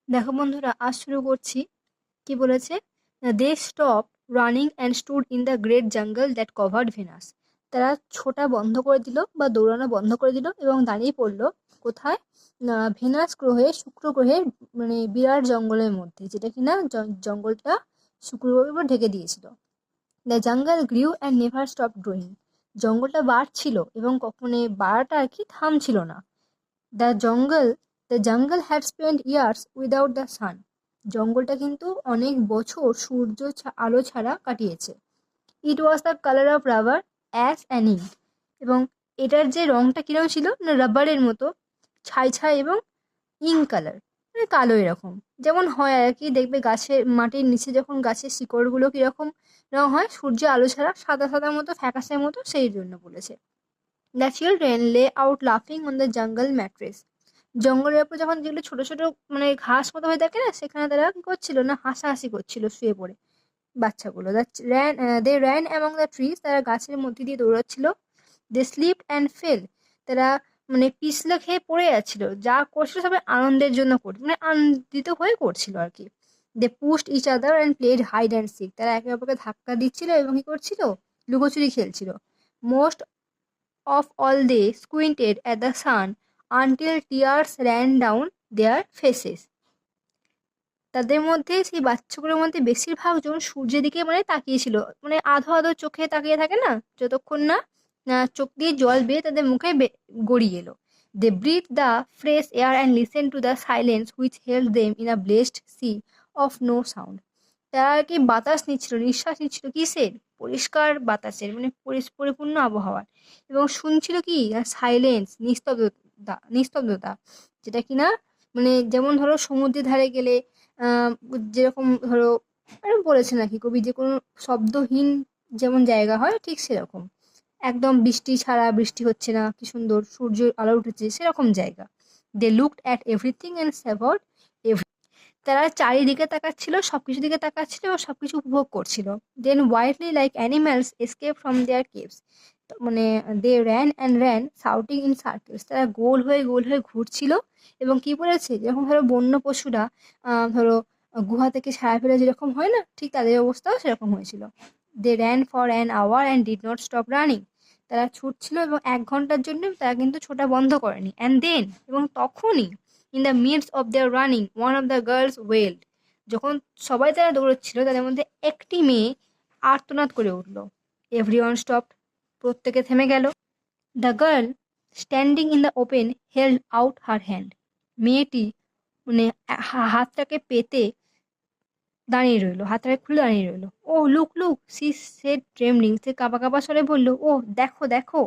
দেখো বন্ধুরা, আজ শুরু করছি। কি বলেছে? They stop running and stood in the great jungle that covered Venus. তারা ছোটা বন্ধ করে দিল বা দৌড়ানো বন্ধ করে দিল এবং দাঁড়িয়ে পড়লো কোথায়? ভেনাস গ্রহে, শুক্র গ্রহের মানে বিরাট জঙ্গলের মধ্যে, যেটা কিনা জঙ্গলটা শুক্র গ্রহের উপর ঢেকে দিয়েছিল। The jungle গ্রিউ and never stop growing. জঙ্গলটা বাড়ছিল এবং কখনো বাড়াটা আর কি থামছিল না। The jungle the jungle had spent years without the sun. জঙ্গলটা কিন্তু অনেক বছর সূর্য আলো ছাড়া কাটিয়েছে। It was the colour of rubber ash an ink. এবং এটার যে রংটা কিরকম ছিল না, রাবারের মতো ছাই ছাই এবং ইঙ্ক কালার, মানে কালো এরকম। যেমন হয় আর কি, দেখবে গাছের মাটির নিচে যখন গাছের শিকড়গুলো কিরকম রং হয় সূর্য আলো ছাড়া, সাদা সাদা মতো ফ্যাকাশে মতো, সেই জন্য বলেছে। দ্য চিলড্রেন লে আউট লাফিং অন দ্য জঙ্গল ম্যাট্রেস। জঙ্গলের উপর যখন যেগুলো ছোট ছোট মানে ঘাস মতো হয়ে থাকে না, সেখানে তারা কি করছিল না, হাসাহাসি করছিল শুয়ে পড়ে বাচ্চাগুলো। দে র্যান অ্যামং দ্য ট্রিজ। তারা গাছের মধ্যে দিয়ে দৌড়াচ্ছিল। দে স্লিপ অ্যান্ড ফেল। তারা মানে পিছলে খেয়ে পড়ে যাচ্ছিল। যা করছিল সবাই আনন্দের জন্য করছিল, মানে আনন্দিত হয়ে করছিল আর কি। They pushed each other and played hide and seek. তারা একে অপরকে ধাক্কা দিচ্ছিল এবং কি করছিল, লুকোচুরি খেলছিল। Most of all they squinted at the sun until tears ran down their faces. তাদের মধ্যে, সেই বাচ্চাগুলোর মধ্যে বেশিরভাগজন সূর্যের দিকে মানে তাকিয়েছিল, মানে আধো আধো চোখে তাকিয়ে থাকে না, যতক্ষণ না চোখ দিয়ে জল বেয়ে তাদের মুখে গড়িয়ে এলো। They breathe the fresh air and listen to the silence which held them in a blessed sea of no sound. তারা আর কি বাতাস নিচ্ছিল, নিঃশ্বাস নিচ্ছিল কিসের? পরিষ্কার বাতাসের, মানে পরিপূর্ণ আবহাওয়ার। এবং শুনছিল কি, সাইলেন্স, নিস্তব্ধতা, যেটা কিনা মানে যেমন ধরো সমুদ্রের ধারে গেলে আহ, যেরকম ধরো বলেছে নাকি কবি, যে কোনো শব্দহীন যেমন জায়গা হয়, ঠিক সেরকম। একদম বৃষ্টি ছাড়া, বৃষ্টি হচ্ছে না, কি সুন্দর সূর্য আলো উঠেছে, সেরকম জায়গা। They looked at everything and savoured. তারা চারিদিকে তাকাচ্ছিল, সবকিছু দিকে তাকাচ্ছিল এবং সবকিছু উপভোগ করছিল। Then wildly like animals escape from their caves. মানে they ran and ran shouting in circles. তারা গোল হয়ে ঘুরছিল। এবং কি বলেছে, যেরকম ধরো বন্য পশুরা ধরো গুহা থেকে ছায়া ফেলে যেরকম হয় না, ঠিক তাদের অবস্থাও সেরকম হয়েছিল। They ran for an hour and did not stop running. তারা ছুটছিল এবং 1 ঘন্টার জন্য তারা কিন্তু ছোটা বন্ধ করেনি। অ্যান্ড দেন, এবং তখনই, in the midst of their running one of the girls wailed. যখন সবাই তারা দৌড়চ্ছিল, তাদের মধ্যে একটি মেয়ে আর্তনাদ করে উঠল। Everyone stop. প্রত্যেকে থেমে গেল। The girl standing in the open held out her hand. মেয়েটি মানে হাতটাকে পেতে দাঁড়িয়ে রইল, হাতটাকে খুলে দাঁড়িয়ে রইল। Oh look look, she said trembling. সে কাঁপা কাঁপা স্বরে বলল, ও দেখো দেখো।